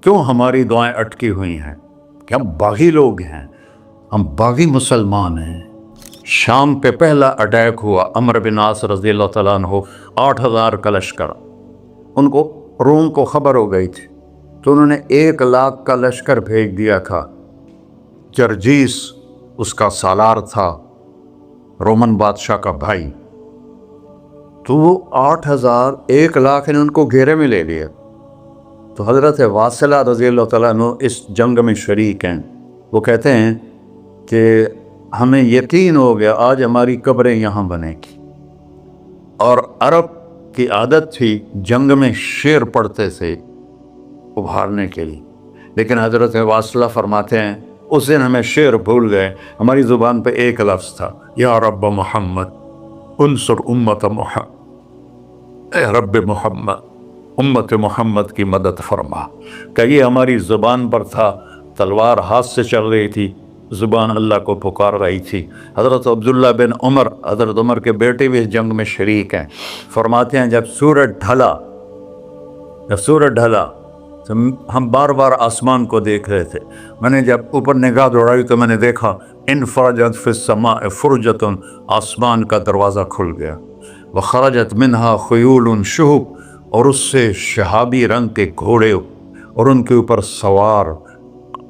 کیوں ہماری دعائیں اٹکی ہوئی ہیں کہ ہم باغی لوگ ہیں، ہم باغی مسلمان ہیں۔ شام پہ پہلا اٹیک ہوا، عمرو بن عاص رضی اللہ تعالیٰ عنہ، 8,000 کا لشکر، ان کو روم کو خبر ہو گئی تھی تو انہوں نے 1,00,000 کا لشکر بھیج دیا تھا۔ جرجیس اس کا سالار تھا، رومن بادشاہ کا بھائی، تو وہ 8,000 1,00,000 نے ان کو گھیرے میں لے لیا۔ تو حضرت واصلہ رضی اللہ تعالیٰ عنہ اس جنگ میں شریک ہیں۔ وہ کہتے ہیں کہ ہمیں یقین ہو گیا آج ہماری قبریں یہاں بنے گی، اور عرب کی عادت تھی جنگ میں شعر پڑھتے تھے ابھارنے کے لیے، لیکن حضرت واصلہ فرماتے ہیں اس دن ہمیں شعر بھول گئے، ہماری زبان پہ ایک لفظ تھا، یا رب محمد انصر امت محمد، اے رب محمد امت محمد کی مدد فرما۔ کہ یہ ہماری زبان پر تھا، تلوار ہاتھ سے چل رہی تھی، زبان اللہ کو پکار رہی تھی۔ حضرت عبداللہ بن عمر، حضرت عمر کے بیٹے بھی اس جنگ میں شریک ہیں، فرماتے ہیں جب سورج ڈھلا تو ہم بار بار آسمان کو دیکھ رہے تھے، میں نے جب اوپر نگاہ دوڑائی تو میں نے دیکھا انفرجت فی السماء فرجۃ، آسمان کا دروازہ کھل گیا، وخرجت منہا خیول شہب، اور اس سے شہابی رنگ کے گھوڑے اور ان کے اوپر سوار،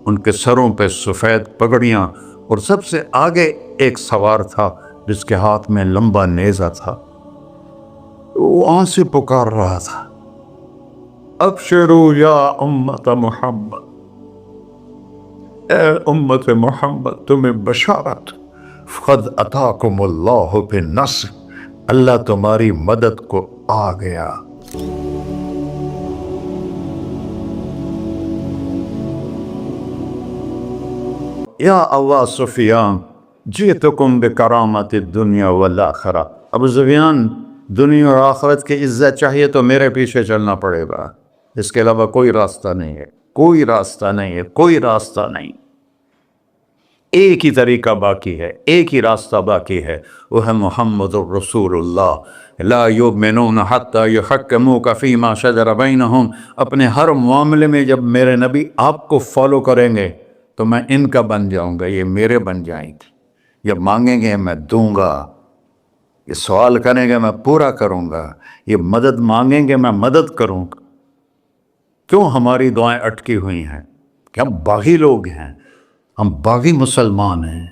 ان کے سروں پہ سفید پگڑیاں، اور سب سے آگے ایک سوار تھا جس کے ہاتھ میں لمبا نیزہ تھا، وہ آن سے پکار رہا تھا، ابشروا یا امت محمد، اے امت محمد تمہیں بشارت، قد اتاکم اللہ بالنصر، اللہ تمہاری مدد کو آ گیا۔ یا ابا سفیان جئتکم بکرامت الدنیا والآخرہ، ابو سفیان دنیا اور آخرت کی عزت چاہیے تو میرے پیچھے چلنا پڑے گا، اس کے علاوہ کوئی راستہ نہیں ہے، کوئی راستہ نہیں ہے، کوئی راستہ نہیں۔ ایک ہی طریقہ باقی ہے، ایک ہی راستہ باقی ہے، وہ ہے محمد الرسول اللہ۔ لا یؤمنون حتی یحکموک فیما شجر بینہم، اپنے ہر معاملے میں جب میرے نبی آپ کو فالو کریں گے تو میں ان کا بن جاؤں گا، یہ میرے بن جائیں گے، یہ مانگیں گے میں دوں گا، یہ سوال کریں گے میں پورا کروں گا، یہ مدد مانگیں گے میں مدد کروں گا۔ کیوں ہماری دعائیں اٹکی ہوئی ہیں کہ ہم باغی لوگ ہیں، ہم باغی مسلمان ہیں،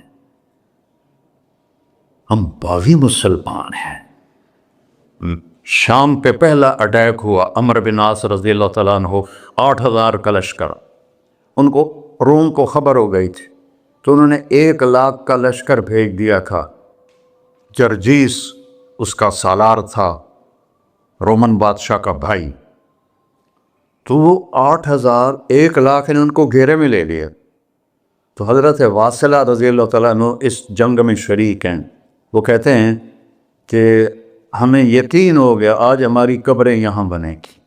ہم باغی مسلمان ہیں۔ شام پہ پہلا اٹیک ہوا، عمرو بن عاص رضی اللہ تعالیٰ عنہ، 8,000 کا لشکر، ان کو روم کو خبر ہو گئی تھی تو انہوں نے 1,00,000 کا لشکر بھیج دیا تھا۔ جرجیس اس کا سالار تھا، رومن بادشاہ کا بھائی، تو وہ 8,000 1,00,000 نے ان کو گھیرے میں لے لیا۔ تو حضرت واصلہ رضی اللہ تعالیٰ عنہ اس جنگ میں شریک ہیں۔ وہ کہتے ہیں کہ ہمیں یقین ہو گیا آج ہماری قبریں یہاں بنے گی،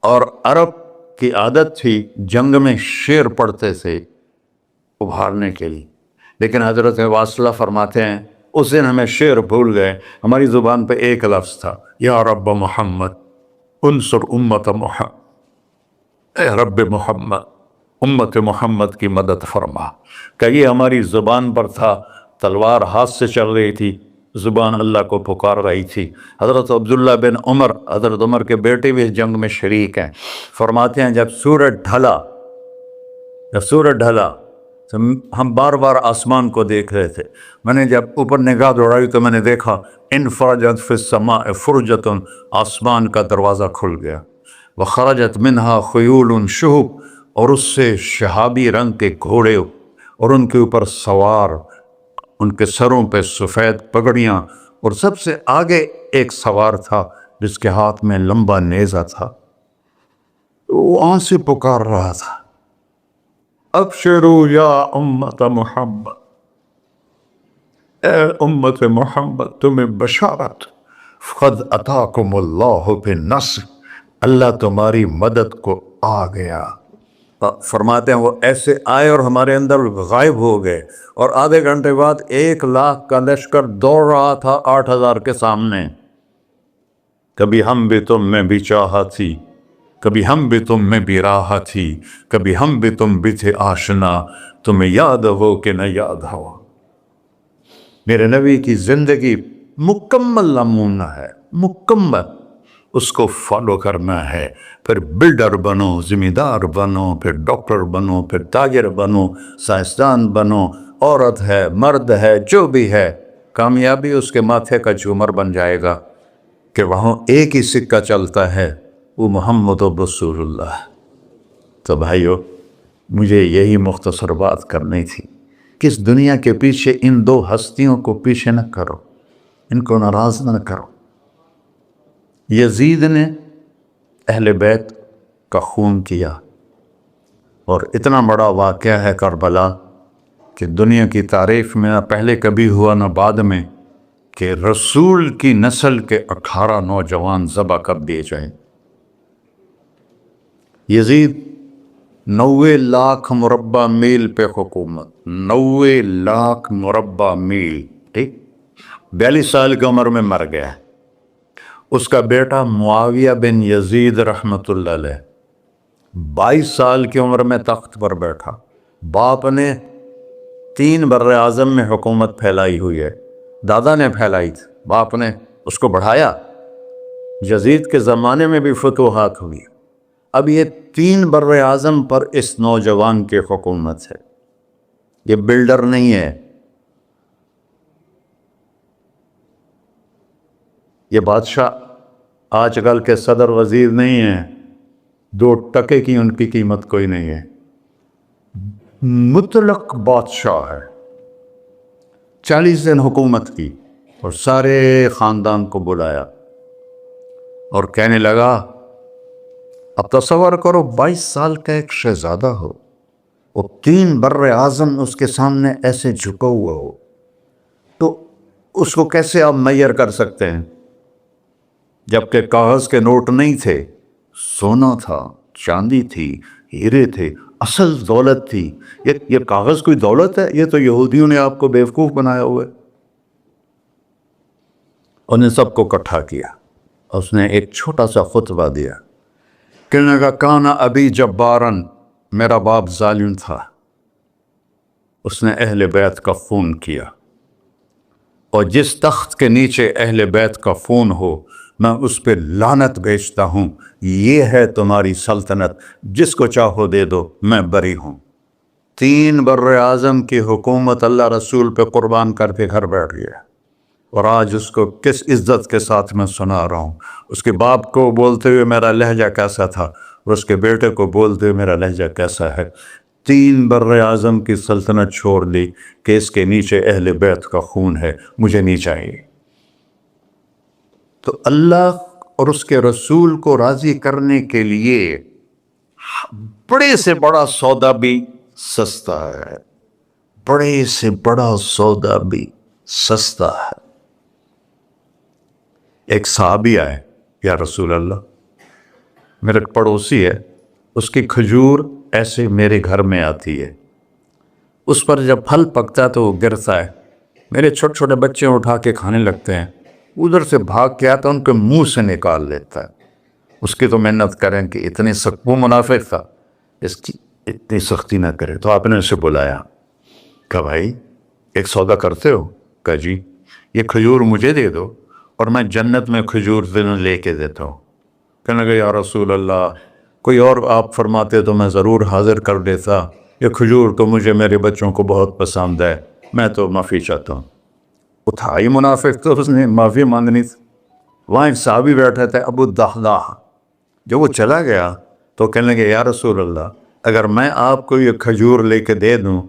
اور عرب کی عادت تھی جنگ میں شعر پڑھتے تھے ابھارنے کے لیے، لیکن حضرت واصلہ فرماتے ہیں اس دن ہمیں شعر بھول گئے، ہماری زبان پہ ایک لفظ تھا، یا رب محمد انصر امت محمد، اے رب محمد امت محمد کی مدد فرما۔ کہ یہ ہماری زبان پر تھا، تلوار ہاتھ سے چل رہی تھی، زبان اللہ کو پکار رہی تھی۔ حضرت عبداللہ بن عمر، حضرت عمر کے بیٹے بھی اس جنگ میں شریک ہیں، فرماتے ہیں جب سورج ڈھلا تو ہم بار بار آسمان کو دیکھ رہے تھے، میں نے جب اوپر نگاہ دوڑائی تو میں نے دیکھا انفرجت فی السماء فرجۃ، آسمان کا دروازہ کھل گیا، وخرجت منہا خیول شہب، اور اس سے شہابی رنگ کے گھوڑے اور ان کے اوپر سوار، ان کے سروں پہ سفید پگڑیاں، اور سب سے آگے ایک سوار تھا جس کے ہاتھ میں لمبا نیزہ تھا، وہ آن سے پکار رہا تھا، ابشروا یا امت محمد، اے امت محمد تمہیں بشارت، قد اتاکم اللہ بالنصر، اللہ تمہاری مدد کو آ گیا۔ فرماتے ہیں وہ ایسے آئے اور ہمارے اندر غائب ہو گئے، اور آدھے گھنٹے بعد 1,00,000 کا لشکر دوڑ رہا تھا 8,000 کے سامنے۔ کبھی ہم بھی تم میں بھی چاہا تھی کبھی ہم بھی تم میں بھی راہ تھی، کبھی ہم بھی تم بھی تھے آشنا، تمہیں یاد ہو کہ نہ یاد ہو۔ میرے نبی کی زندگی مکمل نمونہ ہے، مکمل، اس کو فالو کرنا ہے۔ پھر بلڈر بنو، ذمہ دار بنو، پھر ڈاکٹر بنو، پھر تاجر بنو، سائنسدان بنو، عورت ہے مرد ہے جو بھی ہے، کامیابی اس کے ماتھے کا جھومر بن جائے گا کہ وہاں ایک ہی سکہ چلتا ہے، وہ محمد رسول اللہ۔ تو بھائیو، مجھے یہی مختصر بات کرنی تھی کہ اس دنیا کے پیچھے ان دو ہستیوں کو پیچھے نہ کرو، ان کو ناراض نہ کرو۔ یزید نے اہل بیت کا خون کیا، اور اتنا بڑا واقعہ ہے کربلا کہ دنیا کی تاریخ میں نہ پہلے کبھی ہوا نہ بعد میں کہ رسول کی نسل کے 18 نوجوان ذبح کر دیے جائیں۔ یزید 90 لاکھ مربع میل پہ حکومت، 90 لاکھ مربع میل، ٹھیک، 42 سال کی عمر میں مر گیا۔ اس کا بیٹا معاویہ بن یزید رحمۃ اللہ علیہ 22 سال کی عمر میں تخت پر بیٹھا۔ باپ نے 3 بر اعظم میں حکومت پھیلائی ہوئی ہے، دادا نے پھیلائی تھی، باپ نے اس کو بڑھایا۔ یزید کے زمانے میں بھی فتوحات ہوئی، اب یہ 3 بر اعظم پر اس نوجوان کی حکومت ہے۔ یہ بلڈر نہیں ہے، یہ بادشاہ آج کل کے صدر وزیر نہیں ہیں، 2 ٹکے کی ان کی قیمت کوئی نہیں ہے، مطلق بادشاہ ہے۔ 40 دن حکومت کی اور سارے خاندان کو بلایا اور کہنے لگا، اب تصور کرو 22 سال کا ایک شہزادہ ہو، وہ 3 بر اعظم اس کے سامنے ایسے جھکا ہوا ہو، تو اس کو کیسے آپ میئر کر سکتے ہیں؟ جبکہ کاغذ کے نوٹ نہیں تھے، سونا تھا، چاندی تھی، ہیرے تھے، اصل دولت تھی۔ یہ کاغذ کوئی دولت ہے؟ یہ تو یہودیوں نے آپ کو بیوقوف بنایا ہوا ہے۔ انہیں سب کو اکٹھا کیا، اس نے ایک چھوٹا سا خطبہ دیا، کہنے لگا، کانا ابی جبارن، میرا باپ ظالم تھا، اس نے اہل بیت کا خون کیا، اور جس تخت کے نیچے اہل بیت کا خون ہو میں اس پہ لعنت بھیجتا ہوں، یہ ہے تمہاری سلطنت، جس کو چاہو دے دو، میں بری ہوں۔ 3 بر اعظم کی حکومت اللہ رسول پہ قربان کر کے گھر بیٹھ گیا، اور آج اس کو کس عزت کے ساتھ میں سنا رہا ہوں۔ اس کے باپ کو بولتے ہوئے میرا لہجہ کیسا تھا، اور اس کے بیٹے کو بولتے ہوئے میرا لہجہ کیسا ہے۔ 3 بر اعظم کی سلطنت چھوڑ دی کہ اس کے نیچے اہل بیت کا خون ہے، مجھے نہیں چاہیے۔ تو اللہ اور اس کے رسول کو راضی کرنے کے لیے بڑے سے بڑا سودا بھی سستا ہے، بڑے سے بڑا سودا بھی سستا ہے۔ ایک صحابی آئے، یا رسول اللہ، میرے پڑوسی ہے، اس کی کھجور ایسے میرے گھر میں آتی ہے، اس پر جب پھل پکتا ہے تو وہ گرتا ہے، میرے چھوٹے چھوٹے بچے اٹھا کے کھانے لگتے ہیں، ادھر سے بھاگ کے آتا ان کے منہ سے نکال لیتا ہے۔ اس کی تو محنت کریں کہ اتنی سخت، وہ منافق تھا، اس کی اتنی سختی نہ کرے۔ تو آپ نے اسے بلایا، کہا بھائی ایک سودا کرتے ہو؟ کہا جی، یہ کھجور مجھے دے دو اور میں جنت میں کھجور لے کے دیتا ہوں۔ کہنے لگا، یا رسول اللہ، کوئی اور آپ فرماتے تو میں ضرور حاضر کر دیتا، یہ کھجور تو مجھے میرے بچوں کو بہت پسند ہے، میں تو معافی چاہتا ہوں۔ اٹھائی منافق تو اس نے معافی مانگنی تھی۔ وہاں ایک صحابی بیٹھے تھے، ابو الدحداح، جب وہ چلا گیا تو کہنے لگے، یا رسول اللہ، اگر میں آپ کو یہ کھجور لے کے دے دوں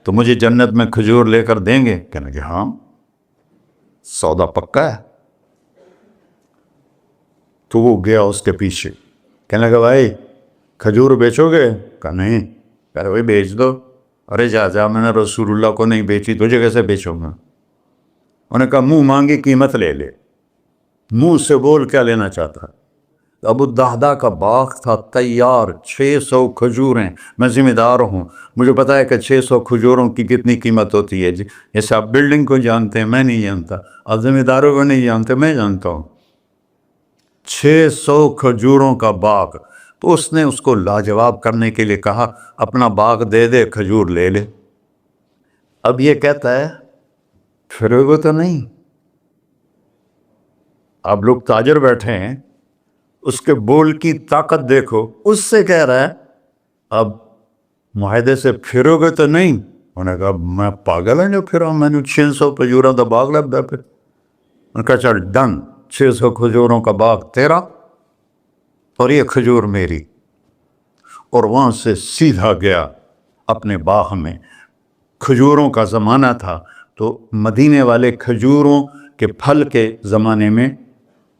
تو مجھے جنت میں کھجور لے کر دیں گے؟ کہنے لگے، ہاں، سودا پکا ہے۔ تو وہ گیا اس کے پیچھے، کہنے لگا، بھائی کھجور بیچو گے؟ کہا نہیں۔ کہا بھائی بیچ دو۔ ارے جا، میں نے رسول اللہ کو نہیں بیچی، تجھے کیسے بیچوں گا؟ انہوں نے کہا، منہ مانگی قیمت لے لے، منہ سے بول کیا لینا چاہتا ہے۔ ابو الدحداح کا باغ تھا تیار، 600 کھجوریں، میں ذمہ دار ہوں، مجھے پتا ہے کہ 600 کھجوروں کی کتنی قیمت ہوتی ہے۔ جیسے آپ بلڈنگ کو جانتے ہیں، میں نہیں جانتا، آپ ذمہ داروں کو نہیں جانتے، میں جانتا ہوں۔ 600 کھجوروں کا باغ، تو اس نے اس کو لاجواب کرنے کے لیے کہا اپنا باغ دے دے، کھجور لے لے۔ اب یہ کہتا ہے پھرو گے تو نہیں، آپ لوگ تاجر بیٹھے ہیں، اس کے بول کی طاقت دیکھو، اس سے کہہ رہا ہے اب معاہدے سے پھرو گے تو نہیں۔ انہوں نے کہا میں پاگل ہوں جو پھرا، میں نے 600 کھجوروں کا باغ لگ گیا۔ پھر انہوں نے کہا چل ڈن، 600 کھجوروں کا باغ تیرا اور یہ کھجور میری۔ اور وہاں سے سیدھا گیا اپنے باغ میں۔ کھجوروں کا زمانہ تھا تو مدینے والے کھجوروں کے پھل کے زمانے میں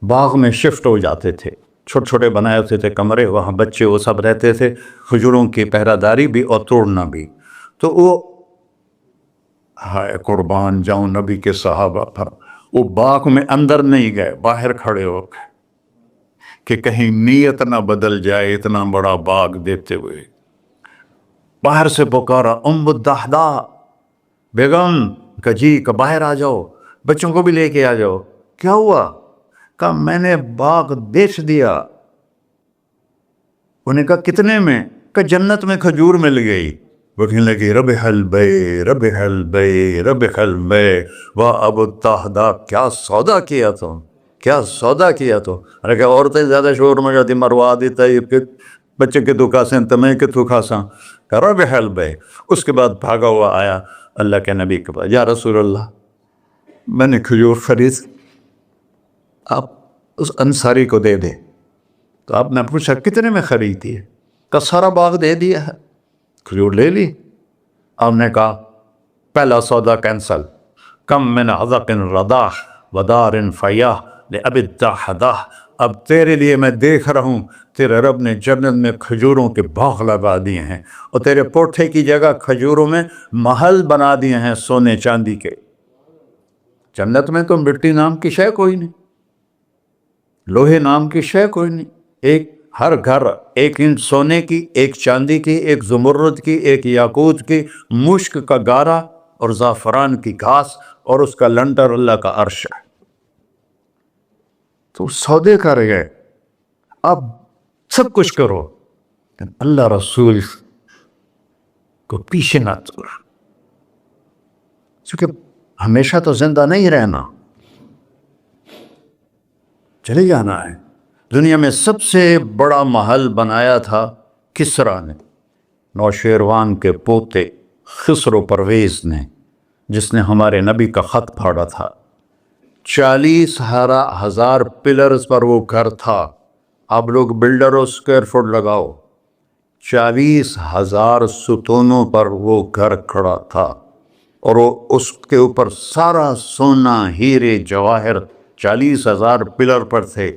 باغ میں شفٹ ہو جاتے تھے، چھوٹے چھوٹے بنائے ہوتے تھے کمرے، وہاں بچے وہ سب رہتے تھے، کھجوروں کی پہرہ داری بھی اور توڑنا بھی۔ تو وہ ہائے قربان جاؤں نبی کے صحابہ پر، وہ باغ میں اندر نہیں گئے، باہر کھڑے ہو گئے کہ کہیں نیت نہ بدل جائے اتنا بڑا باغ دیتے ہوئے۔ باہر سے پکارا ام الدحداء، بیگم، کہ جی کہ باہر آ جاؤ، بچوں کو بھی لے کے آ جاؤ۔ کیا ہوا؟ کہا میں نے باغ بیچ دیا۔ انہیں کہا کتنے میں؟ کہ جنت میں کھجور مل گئی۔ وہ کہنے لگی ربح البیع ربح البیع ربح البیع، واہ ابو الدحداء کیا سودا کیا تو، کیا سودا کیا تو۔ ارے کہ عورتیں زیادہ شور میں جاتی مروا دیتا ہے، پھر بچے کے تو کھاسیں تمہیں کے تو کھاساں، کہ ربح البیع۔ اس کے بعد بھاگا ہوا آیا اللہ کے نبی کے پاس، یا رسول اللہ میں نے کھجور خرید، آپ اس انصاری کو دے دے۔ تو آپ نے پوچھا کتنے میں خریدی ہے؟ کہ سارا باغ دے دیا ہے، کھجور لے لی۔ آپ نے کہا پہلا سودا کینسل، کم من عذق رداح ودار فیاح لأبی الدحداء۔ اب تیرے لیے میں دیکھ رہا ہوں تیرے رب نے جنت میں کھجوروں کے باغ لگا دیے ہیں، اور تیرے پوٹھے کی جگہ کھجوروں میں محل بنا دیے ہیں سونے چاندی کے۔ جنت میں تو مٹی نام کی شے کوئی نہیں، لوہے نام کی شے کوئی نہیں، ایک ہر گھر ایک انچ سونے کی، ایک چاندی کی، ایک زمرد کی، ایک یاقوت کی، مشک کا گارا اور زعفران کی گھاس، اور اس کا لنٹر اللہ کا عرش ہے۔ تو سودے کر گئے، اب سب کچھ کرو، اللہ رسول کو پیچھے نہ چھوڑ، کیونکہ ہمیشہ تو زندہ نہیں رہنا، چلے جانا ہے۔ دنیا میں سب سے بڑا محل بنایا تھا کسریٰ نے، نوشیروان کے پوتے خسرو پرویز نے، جس نے ہمارے نبی کا خط پھاڑا تھا۔ 40,000 پلرز پر وہ گھر تھا۔ آپ لوگ بلڈروں اسکوائر فٹ لگاؤ، 40,000 ستونوں پر وہ گھر کھڑا تھا، اور وہ اس کے اوپر سارا سونا ہیرے جواہر 40,000 پلر پر تھے،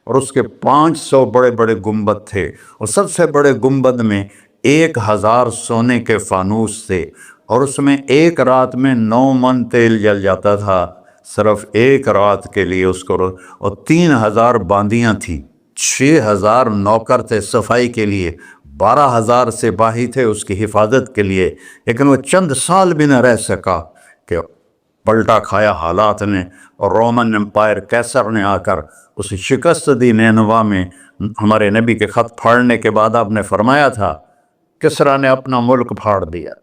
اور اس کے 500 بڑے بڑے گنبد تھے، اور سب سے بڑے گنبد میں 1,000 سونے کے فانوس تھے، اور اس میں ایک رات میں 9 من تیل جل جاتا تھا، صرف ایک رات کے لیے اس کو، اور 3,000 باندیاں تھیں، 6,000 نوکر تھے صفائی کے لیے، 12,000 سپاہی تھے اس کی حفاظت کے لیے۔ لیکن وہ چند سال بھی نہ رہ سکا کہ پلٹا کھایا حالات نے، اور رومن امپائر کیسر نے آ کر اسے شکست دی نینوا میں۔ ہمارے نبی کے خط پھاڑنے کے بعد آپ نے فرمایا تھا کسریٰ نے اپنا ملک پھاڑ دیا،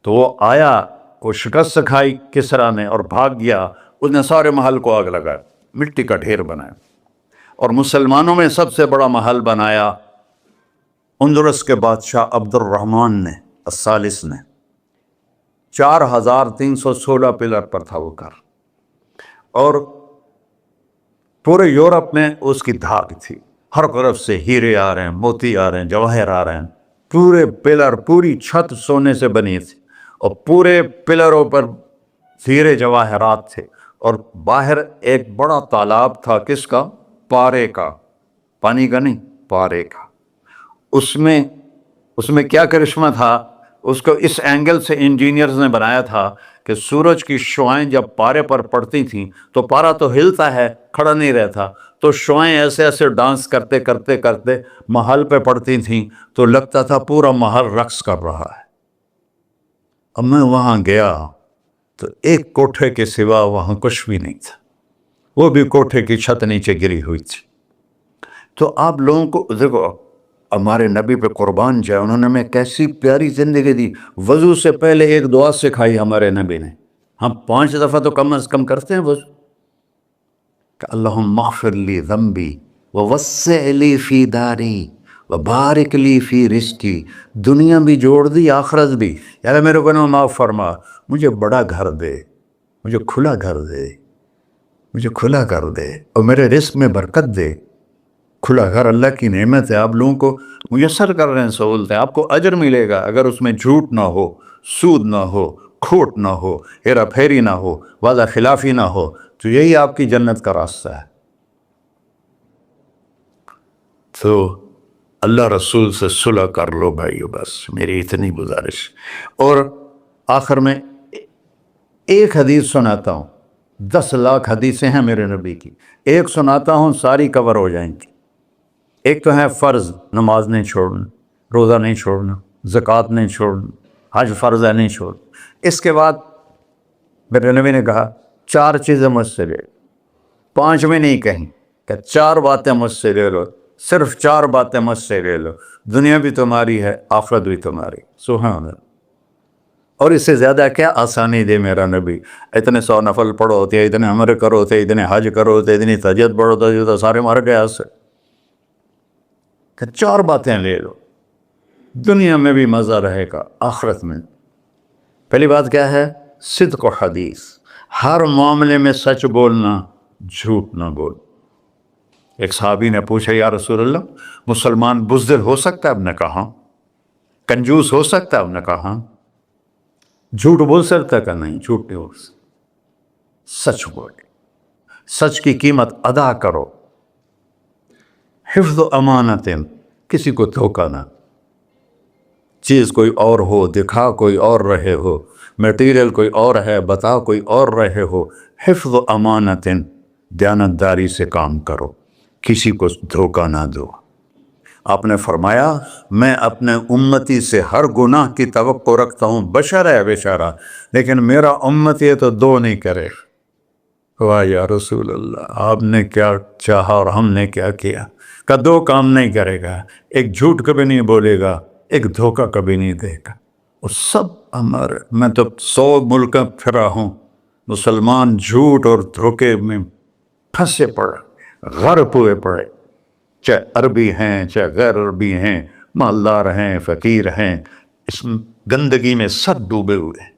تو وہ آیا، وہ شکست کھائی کسریٰ نے اور بھاگ گیا، اس نے سارے محل کو آگ لگایا، مٹی کا ڈھیر بنایا۔ اور مسلمانوں میں سب سے بڑا محل بنایا اندلس کے بادشاہ عبد الرحمن نے الثالث نے، 4,316 پلر پر تھا وہ گھر، اور پورے یورپ میں اس کی دھاک تھی، ہر طرف سے ہیرے آ رہے ہیں، موتی آ رہے ہیں، جواہر آ رہے ہیں، پورے پلر، پوری چھت سونے سے بنی تھی، اور پورے پلروں پر ہیرے جواہرات تھے، اور باہر ایک بڑا تالاب تھا، کس کا؟ پارے کا، پانی کا نہیں، پارے کا۔ اس میں کیا کرشمہ تھا، اس کو اس اینگل سے انجینئرز نے بنایا تھا کہ سورج کی شعائیں جب پارے پر پڑتی تھیں تو پارا تو ہلتا ہے، کھڑا نہیں رہتا، تو شعائیں ایسے ایسے ڈانس کرتے کرتے کرتے محل پہ پڑتی تھیں، تو لگتا تھا پورا محل رقص کر رہا ہے۔ اب میں وہاں گیا تو ایک کوٹھے کے سوا وہاں کچھ بھی نہیں تھا، وہ بھی کوٹھے کی چھت نیچے گری ہوئی تھی۔ تو آپ لوگوں کو دیکھو، ہمارے نبی پہ قربان جائے، انہوں نے ہمیں کیسی پیاری زندگی دی. وضو سے پہلے ایک دعا سکھائی ہمارے نبی نے. ہم 5 دفعہ تو کم از کم کرتے ہیں وضو کہ اللہم اغفر لی ذنبی ووسع لی فی داری وبارک لی فی رزقی. دنیا بھی جوڑ دی، آخرت بھی. یار میرے کو معاف فرما، مجھے بڑا گھر دے، مجھے کھلا گھر دے، مجھے کھلا کر دے، اور میرے رزق میں برکت دے. کھلا گھر اللہ کی نعمت ہے، آپ لوگوں کو میسر کر رہے ہیں سہولتیں. آپ کو اجر ملے گا اگر اس میں جھوٹ نہ ہو، سود نہ ہو، کھوٹ نہ ہو، ہیرا پھیری نہ ہو، وعدہ خلافی نہ ہو. تو یہی آپ کی جنت کا راستہ ہے. تو اللہ رسول سے صلح کر لو بھائیو، بس میری اتنی گزارش. اور آخر میں ایک حدیث سناتا ہوں. 10 لاکھ حدیثیں ہیں میرے نبی کی، ایک سناتا ہوں، ساری کور ہو جائیں گی. ایک تو ہے فرض، نماز نہیں چھوڑنا، روزہ نہیں چھوڑنا، زکوٰۃ نہیں چھوڑنا، حج فرض ہے نہیں چھوڑنا. اس کے بعد میرے نبی نے کہا 4 چیزیں مجھ سے لے لو. 5 میں نہیں کہیں کہ 4 باتیں مجھ سے لے لو، صرف 4 باتیں مجھ سے لے لو. دنیا بھی تمہاری ہے، آخرت بھی تمہاری. سبحان اللہ. اور اس سے زیادہ کیا آسانی دے میرا نبی. اتنے 100 نفل پڑھو ہوتے، اتنے عمرے کرو ہوتے، اتنے حج کرو ہوتے، اتنی تہجد پڑھو ہوتے، تو سارے مر گئے اس سے. کہ 4 باتیں لے لو، دنیا میں بھی مزہ رہے گا، آخرت میں. پہلی بات کیا ہے؟ صدق و حدیث. ہر معاملے میں سچ بولنا، جھوٹ نہ بول. ایک صحابی نے پوچھا یا رسول اللہ، مسلمان بزدل ہو سکتا ہے؟ اب نے کہا. کنجوس ہو سکتا ہے؟ اب نے کہا. جھوٹ بول سکتا ہے؟ کہ نہیں، جھوٹ نہیں بول سکتا. سچ بول، سچ کی قیمت ادا کرو. حفظ و امانت، کسی کو دھوکہ نہ. چیز کوئی اور ہو، دکھا کوئی اور رہے ہو، میٹیریل کوئی اور ہے، بتا کوئی اور رہے ہو. حفظ و امانت، دیانتداری سے کام کرو، کسی کو دھوکہ نہ دو. آپ نے فرمایا میں اپنے امتی سے ہر گناہ کی توقع رکھتا ہوں، بشر ہے بیچارہ، لیکن میرا امت یہ تو 2 نہیں کرے. واہ یا رسول اللہ، آپ نے کیا چاہا اور ہم نے کیا کیا. کہ 2 کام نہیں کرے گا، ایک جھوٹ کبھی نہیں بولے گا، ایک دھوکہ کبھی نہیں دے گا. اور سب ہمارے، میں تو 100 ملک پھرا ہوں، مسلمان جھوٹ اور دھوکے میں پھنسے پڑے، غرق ہوئے پڑے. چاہے عربی ہیں، چاہے غیر عربی ہیں، مالدار ہیں، فقیر ہیں، اس گندگی میں سب ڈوبے ہوئے.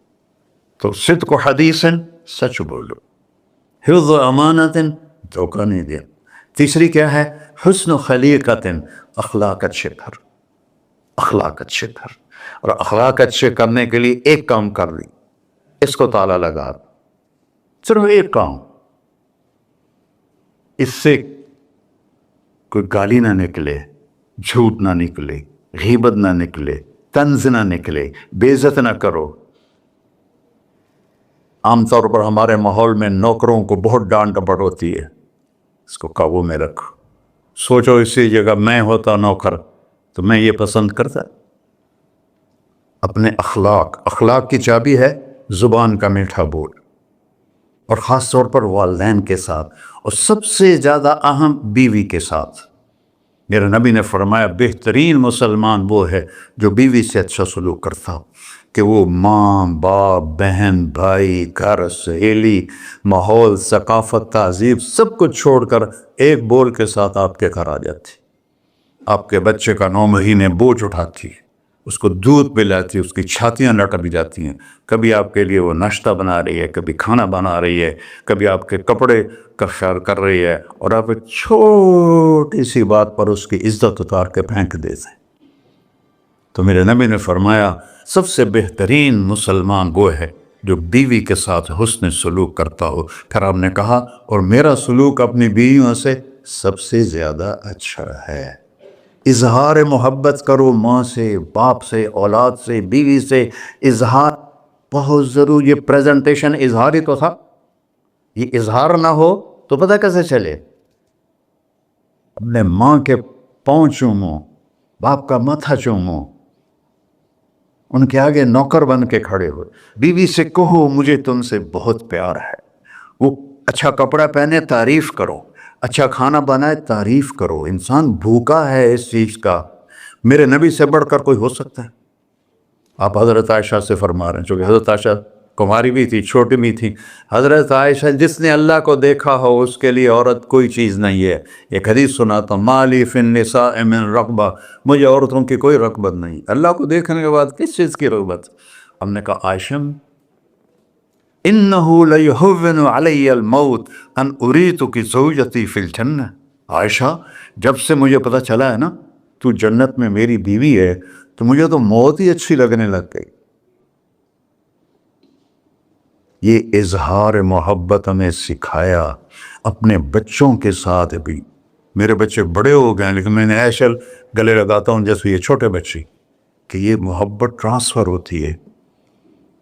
تو صدق و حدیث، سچ بولو. حفظ و امانت، دھوکہ نہیں دیا. تیسری کیا ہے؟ حسن خلیقت، اخلاق اچھے کر. اخلاق اچھے کر. اور اخلاق اچھے کرنے کے لیے ایک کام کر لی، اس کو تالا لگا، صرف ایک کام. اس سے کوئی گالی نہ نکلے، جھوٹ نہ نکلے، غیبت نہ نکلے، طنز نہ نکلے، بے عزت نہ کرو. عام طور پر ہمارے ماحول میں نوکروں کو بہت ڈانٹ ڈپٹ ہوتی ہے، اس کو قابو میں رکھو. سوچو اسی جگہ میں ہوتا نوکر تو میں یہ پسند کرتا. اپنے اخلاق کی چابی ہے زبان کا میٹھا بول، اور خاص طور پر والدین کے ساتھ، اور سب سے زیادہ اہم بیوی کے ساتھ. میرے نبی نے فرمایا بہترین مسلمان وہ ہے جو بیوی سے اچھا سلوک کرتا ہو، کہ وہ ماں، باپ، بہن، بھائی، گھر، سہیلی، ماحول، ثقافت، تہذیب سب کچھ چھوڑ کر ایک بول کے ساتھ آپ کے گھر آ جاتی. آپ کے بچے کا 9 مہینے بوجھ اٹھاتی ہے، اس کو دودھ پلاتی ہے، اس کی چھاتیاں لٹک جاتی ہیں. کبھی آپ کے لیے وہ ناشتہ بنا رہی ہے، کبھی کھانا بنا رہی ہے، کبھی آپ کے کپڑے کا خیال کر رہی ہے، اور آپ ایک چھوٹی سی بات پر اس کی عزت اتار کے پھینک دیتے ہیں. تو میرے نبی نے فرمایا سب سے بہترین مسلمان وہ ہے جو بیوی کے ساتھ حسن سلوک کرتا ہو. پھر آپ نے کہا اور میرا سلوک اپنی بیویوں سے سب سے زیادہ اچھا ہے. اظہار محبت کرو، ماں سے، باپ سے، اولاد سے، بیوی سے. اظہار بہت ضروری. یہ پریزنٹیشن اظہار ہی تو تھا. یہ اظہار نہ ہو تو پتہ کیسے چلے؟ اپنے ماں کے پاؤں چومو، باپ کا ماتھا چومو، ان کے آگے نوکر بن کے کھڑے ہو. بیوی سے کہو مجھے تم سے بہت پیار ہے. وہ اچھا کپڑا پہنے، تعریف کرو. اچھا کھانا بنائے، تعریف کرو. انسان بھوکا ہے اس چیز کا. میرے نبی سے بڑھ کر کوئی ہو سکتا ہے؟ آپ حضرت عائشہ سے فرما رہے ہیں، چونکہ حضرت عائشہ کماری بھی تھی، چھوٹی بھی تھی. حضرت عائشہ جس نے اللہ کو دیکھا ہو اس کے لیے عورت کوئی چیز نہیں ہے. ایک حدیث سناتا ہوں، مالی فی النساء من رغبہ، مجھے عورتوں کی کوئی رغبت نہیں. اللہ کو دیکھنے کے بعد کس چیز کی رغبت؟ ہم نے کہا عائشہ انہ لیہون علی الموت ان اریتک زوجتی فی الجنہ. عائشہ جب سے مجھے پتہ چلا ہے نا تو جنت میں میری بیوی ہے تو مجھے تو موت ہی اچھی لگنے لگ گئی. یہ اظہار محبت ہمیں سکھایا. اپنے بچوں کے ساتھ بھی، میرے بچے بڑے ہو گئے لیکن میں نے ایسے گلے لگاتا ہوں جیسے یہ چھوٹے بچے، کہ یہ محبت ٹرانسفر ہوتی ہے،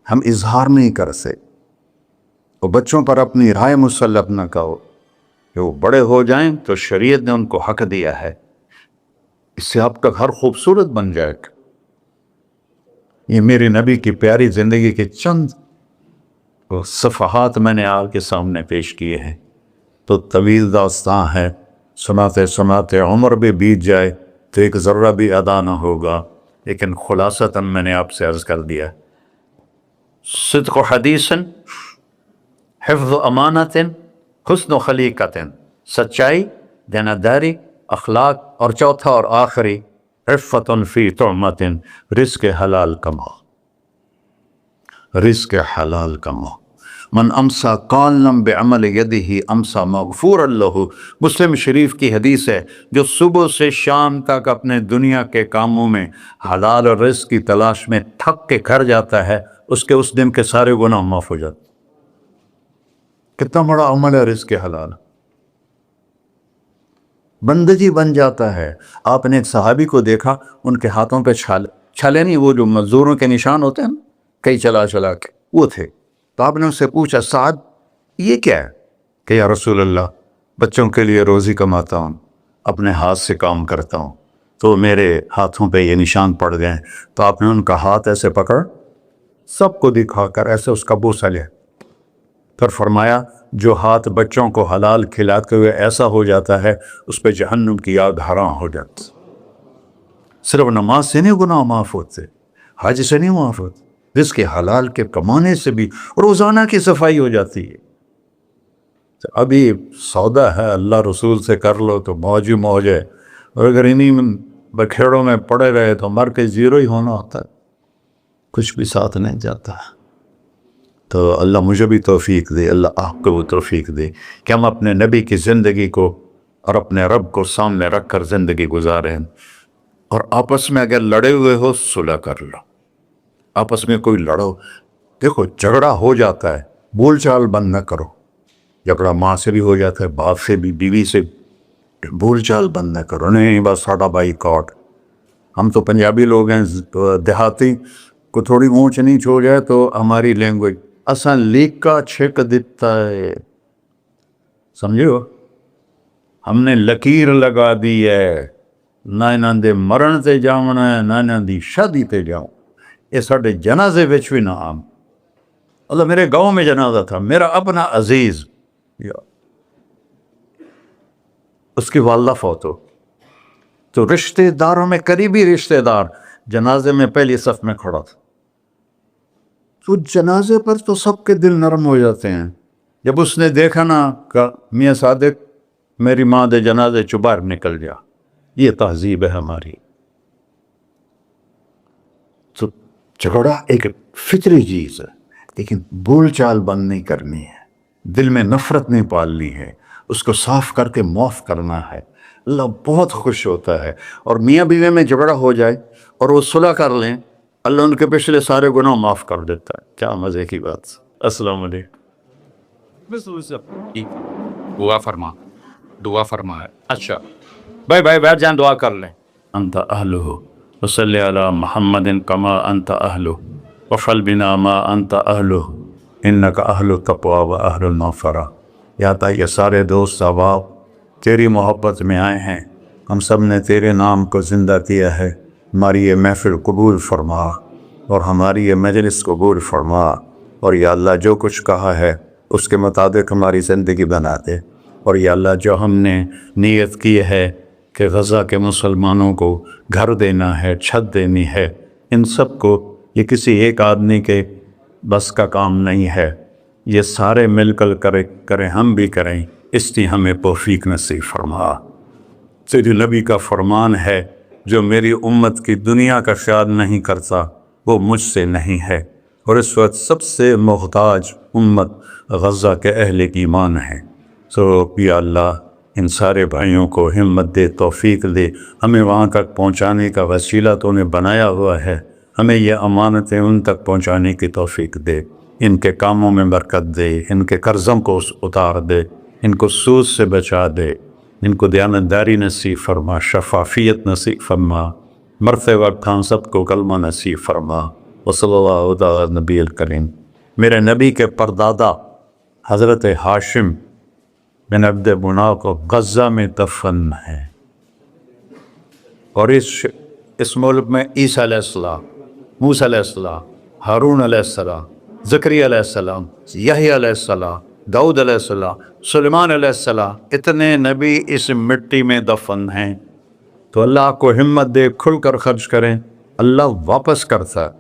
ہم اظہار نہیں کر سکتے. اور بچوں پر اپنی رائے مسلط نہ کہو کہ وہ بڑے ہو جائیں تو شریعت نے ان کو حق دیا ہے، اس سے آپ کا گھر خوبصورت بن جائے گا. یہ میرے نبی کی پیاری زندگی کے چند صفحات میں نے آپ کے سامنے پیش کیے ہیں. تو طویل داستان ہے، سناتے سناتے عمر بھی بیت جائے تو ایک ذرہ بھی ادا نہ ہوگا، لیکن خلاصتاً میں نے آپ سے عرض کر دیا. صدق و حدیث، حفظ و امانت، حسن و خلیقت، سچائی، دیانتداری، اخلاق، اور چوتھا اور آخری عفت فی طعمت، رزق حلال کماؤ، رزق حلال کماؤ. من امسا قالم بعمل یدہ امسا مغفورا لہ. مسلم شریف کی حدیث ہے، جو صبح سے شام تک اپنے دنیا کے کاموں میں حلال اور رزق کی تلاش میں تھک کے گھر جاتا ہے، اس کے اس دن کے سارے گناہ معاف ہو جاتے. کتنا بڑا عمل ہے رزق حلال، بندگی بن جاتا ہے. آپ نے ایک صحابی کو دیکھا، ان کے ہاتھوں پہ چھالے نہیں، وہ جو مزدوروں کے نشان ہوتے ہیں کئی چلا چلا کے، وہ تھے. تو آپ نے ان سے پوچھا سعد یہ کیا ہے؟ کہ یا رسول اللہ بچوں کے لیے روزی کماتا ہوں، اپنے ہاتھ سے کام کرتا ہوں، تو میرے ہاتھوں پہ یہ نشان پڑ گئے. تو آپ نے ان کا ہاتھ ایسے پکڑ، سب کو دکھا کر ایسے اس کا بوسہ لیا، پھر فرمایا جو ہاتھ بچوں کو حلال کھلاتے ہوئے ایسا ہو جاتا ہے اس پہ جہنم کی آگ حرام ہو جاتی. صرف نماز سے نہیں گناہ معاف ہوتے، حج سے نہیں معاف ہوتے، رزق حلال کے کمانے سے بھی روزانہ کی صفائی ہو جاتی ہے. ابھی سودا ہے اللہ رسول سے کر لو تو موج ہی موج ہے، اور اگر انہیں بکھیڑوں میں پڑے رہے تو مر کے زیرو ہی ہونا ہوتا ہے، کچھ بھی ساتھ نہیں جاتا. تو اللہ مجھے بھی توفیق دے، اللہ آپ کو بھی توفیق دے کہ ہم اپنے نبی کی زندگی کو اور اپنے رب کو سامنے رکھ کر زندگی گزاریں. اور آپس میں اگر لڑے ہوئے ہو صلح کر لو، آپس میں کوئی لڑو، دیکھو جھگڑا ہو جاتا ہے، بول چال بند نہ کرو. جھگڑا ماں سے بھی ہو جاتا ہے، باپ سے بھی، بیوی سے، بول چال بند نہ کرو. نہیں بس ساڈا بائی کاٹ. ہم تو پنجابی لوگ ہیں، دیہاتی کو تھوڑی اونچ نیچ ہو جائے تو ہماری لینگویج اساں لیکا چھک دیتا ہے، سمجھو، ہم نے لکیر لگا دی ہے، نہ انہاں دے مرن تے جاونا ہے نہ انہاں دی شادی تے جاؤ. یہ ساڈے جنازے وچ بھی نہ عام. اللہ میرے گاؤں میں جنازہ تھا، میرا اپنا عزیز، اس کی والدہ فوت ہو، تو رشتہ داروں میں قریبی رشتہ دار جنازے میں پہلی صف میں کھڑا تھا. تو جنازے پر تو سب کے دل نرم ہو جاتے ہیں. جب اس نے دیکھا نا کہ میاں صادق میری ماں دے جنازے چو باہر نکل جا، یہ تہذیب ہے ہماری. تو جھگڑا ایک فطری چیز ہے، لیکن بول چال بند نہیں کرنی ہے، دل میں نفرت نہیں پالنی ہے، اس کو صاف کر کے معاف کرنا ہے. اللہ بہت خوش ہوتا ہے. اور میاں بیوی میں جھگڑا ہو جائے اور وہ صلح کر لیں، اللہ ان کے پچھلے سارے گناہ معاف کر دیتا ہے. کیا مزے کی بات. السلام علیکم. دعا فرما ہے. اچھا بھائی بیٹھ جائیں، دعا کر لیں. انت اہلہ وصلی علی محمد کما انت اہلہ وفعل بنا ما انت اہلہ انک اہل التقوی و اہل المغفرہ. یا تا یہ سارے دوست احباب تیری محبت میں آئے ہیں، ہم سب نے تیرے نام کو زندہ کیا ہے. ہماری یہ محفل قبول فرما اور ہماری یہ مجلس قبول فرما، اور یا اللہ جو کچھ کہا ہے اس کے مطابق ہماری زندگی بنا دے. اور یا اللہ جو ہم نے نیت کی ہے کہ غزہ کے مسلمانوں کو گھر دینا ہے، چھت دینی ہے، ان سب کو یہ کسی ایک آدمی کے بس کا کام نہیں ہے، یہ سارے مل کر کریں، ہم بھی کریں، اس لیے ہمیں توفیق نصیب فرما۔ تیرے نبی کا فرمان ہے، جو میری امت کی دنیا کا خیال نہیں کرتا وہ مجھ سے نہیں ہے، اور اس وقت سب سے محتاج امت غزہ کے اہل ایمان ہے۔ یا اللہ ان سارے بھائیوں کو ہمت دے، توفیق دے، ہمیں وہاں تک پہنچانے کا وسیلہ تو نے بنایا ہوا ہے، ہمیں یہ امانتیں ان تک پہنچانے کی توفیق دے، ان کے کاموں میں برکت دے، ان کے قرضوں کو اتار دے، ان کو سود سے بچا دے، ان کو دیانتداری نصیب فرما، شفافیت نصیب فرما، مرتے وقت ہم سب کو کلمہ نصیب فرما۔ وصلی اللہ تعالی نبی الکریم۔ میرے نبی کے پردادا حضرت ہاشم بن عبد مناف کو غزہ میں دفن ہے، اور اس ملک میں عیسیٰ علیہ السلام، موسیٰ علیہ السلام، ہارون علیہ السلام، زکریا علیہ السلام، یحییٰ علیہ السلام، داؤد علیہ السلام، سلیمان علیہ السلام، اتنے نبی اس مٹی میں دفن ہیں۔ تو اللہ کو ہمت دے، کھل کر خرچ کریں، اللہ واپس کرتا ہے۔